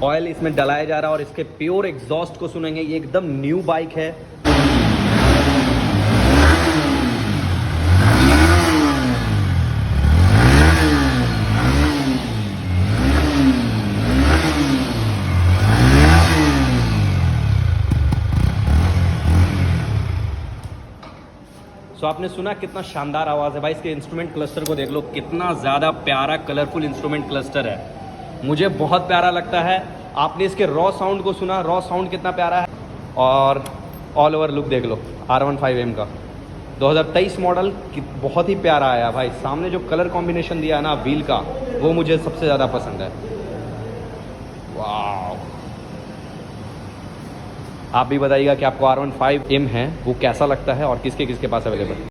Oil इसमें डलाया जा रहा है और इसके प्योर एग्जॉस्ट को सुनेंगे। ये एकदम न्यू बाइक है। तो आपने सुना कितना शानदार आवाज़ है भाई। इसके इंस्ट्रूमेंट क्लस्टर को देख लो, कितना ज़्यादा प्यारा कलरफुल इंस्ट्रूमेंट क्लस्टर है। मुझे बहुत प्यारा लगता है। आपने इसके रॉ साउंड को सुना, रॉ साउंड कितना प्यारा है। और ऑल ओवर लुक देख लो R15M का 2023 मॉडल बहुत ही प्यारा आया भाई। सामने जो कलर कॉम्बिनेशन दिया है ना व्हील का, वो मुझे सबसे ज़्यादा पसंद है। वाह, आप भी बताइएगा कि आपको R15M है वो कैसा लगता है और किसके किसके पास अवेलेबल है।